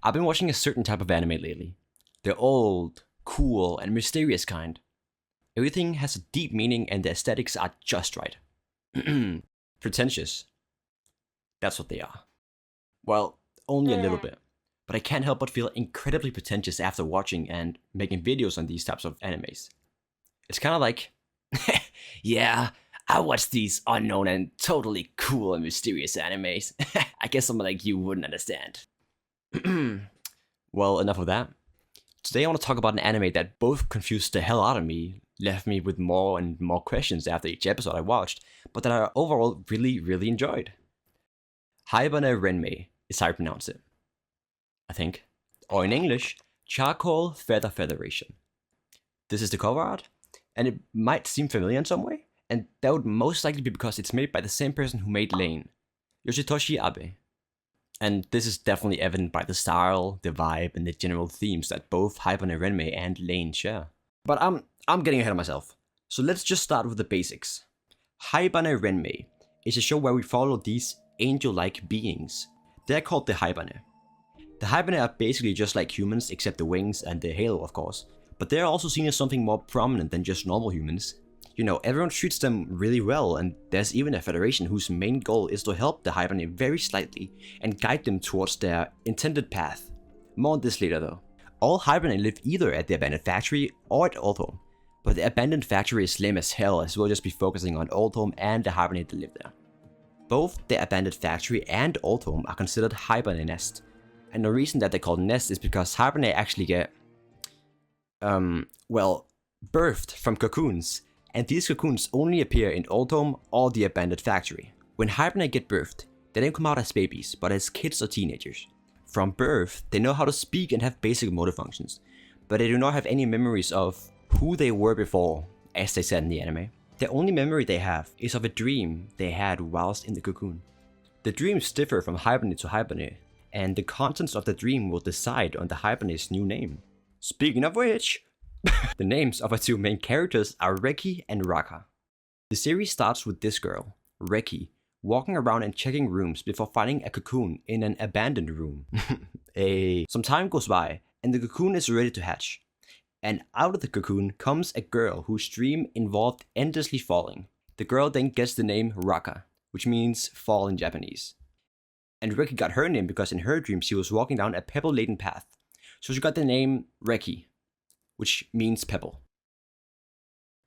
I've been watching a certain type of anime lately. The old, cool, and mysterious kind. Everything has a deep meaning and the aesthetics are just right. Pretentious. That's what they are. Well, only a little bit. But I can't help but feel incredibly pretentious after watching and making videos on these types of animes. It's kind of like, yeah, I watch these unknown and totally cool and mysterious animes. I guess someone like you wouldn't understand. Well, enough of that. Today I want to talk about an anime that both confused the hell out of me, left me with more and more questions after each episode I watched, but that I overall really enjoyed. Haibane Renmei is how I pronounce it, I think. Or in English, Charcoal Feather Federation. This is the cover art, and it might seem familiar in some way, and that would most likely be because it's made by the same person who made Lane, Yoshitoshi Abe. And this is definitely evident by the style, the vibe, and the general themes that both Haibane Renmei and Lane share. But I'm getting ahead of myself, so let's just start with the basics. Haibane Renmei is a show where we follow these angel-like beings. They're called the Haibane. The Haibane are basically just like humans except the wings and the halo of course, but they're also seen as something more prominent than just normal humans. You know, everyone treats them really well, and there's even a federation whose main goal is to help the Haibane very slightly and guide them towards their intended path. More on this later though. All Haibane live either at the abandoned factory or at Oldhome, but the abandoned factory is lame as hell, as we'll just be focusing on Oldhome and the Haibane that live there. Both the abandoned factory and Oldhome are considered Haibane nest, and the reason that they're called nest is because Haibane actually get, birthed from cocoons, and these cocoons only appear in Oldhome or the abandoned factory. When Haibane get birthed, they don't come out as babies, but as kids or teenagers. From birth, they know how to speak and have basic motor functions, but they do not have any memories of who they were before, as they said in the anime. The only memory they have is of a dream they had whilst in the cocoon. The dreams differ from Haibane to Haibane, and the contents of the dream will decide on the Haibane's new name. Speaking of which, the names of our two main characters are Reki and Raka. The series starts with this girl, Reki, walking around and checking rooms before finding a cocoon in an abandoned room. Some time goes by, and the cocoon is ready to hatch. And out of the cocoon comes a girl whose dream involved endlessly falling. The girl then gets the name Raka, which means fall in Japanese. And Reki got her name because in her dream she was walking down a pebble-laden path. So she got the name Reki, which means pebble.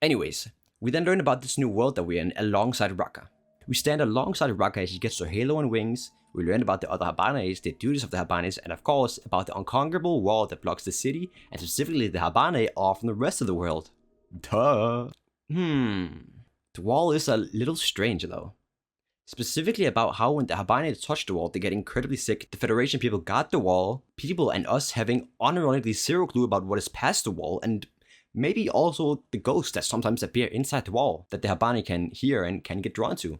Anyways, we then learn about this new world that we're in alongside Raka. We stand alongside Raka as she gets her halo and wings, we learn about the other Habanes, the duties of the Habanes, and of course about the unconquerable wall that blocks the city, and specifically the Habane off from the rest of the world. Duh. The wall is a little strange though. Specifically about how when the Haibane touch the wall they get incredibly sick, the Federation people got the wall, people and us having unironically zero clue about what is past the wall, and maybe also the ghosts that sometimes appear inside the wall that the Haibane can hear and can get drawn to.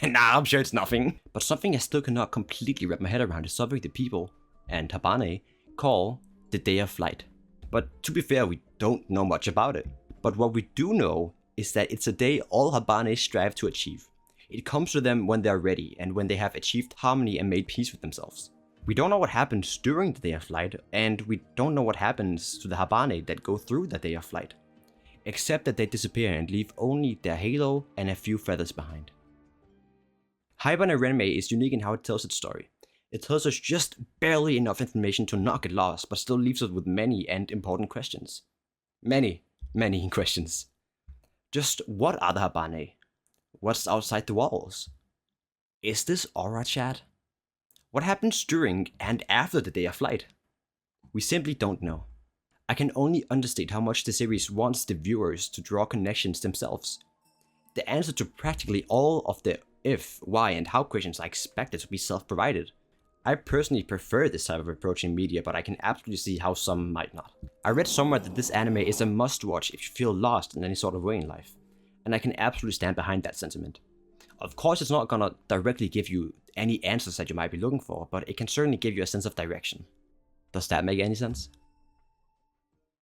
Nah, I'm sure it's nothing. But something I still cannot completely wrap my head around is something the people, and Haibane, call the Day of Flight. But to be fair, we don't know much about it. But what we do know is that it's a day all Haibane strive to achieve. It comes to them when they're ready and when they have achieved harmony and made peace with themselves. We don't know what happens during the Day of Flight, and we don't know what happens to the Haibane that go through the Day of Flight. Except that they disappear and leave only their halo and a few feathers behind. Haibane Renmei is unique in how it tells its story. It tells us just barely enough information to not get lost, but still leaves us with many and important questions. Many questions. Just what are the Haibane? What's outside the walls? Is this aura chat? What happens during and after the Day of Flight? We simply don't know. I can only understate how much the series wants the viewers to draw connections themselves. The answer to practically all of the if, why, and how questions are expected to be self-provided. I personally prefer this type of approach in media, but I can absolutely see how some might not. I read somewhere that this anime is a must-watch if you feel lost in any sort of way in life, and I can absolutely stand behind that sentiment. Of course, it's not gonna directly give you any answers that you might be looking for, but it can certainly give you a sense of direction. Does that make any sense?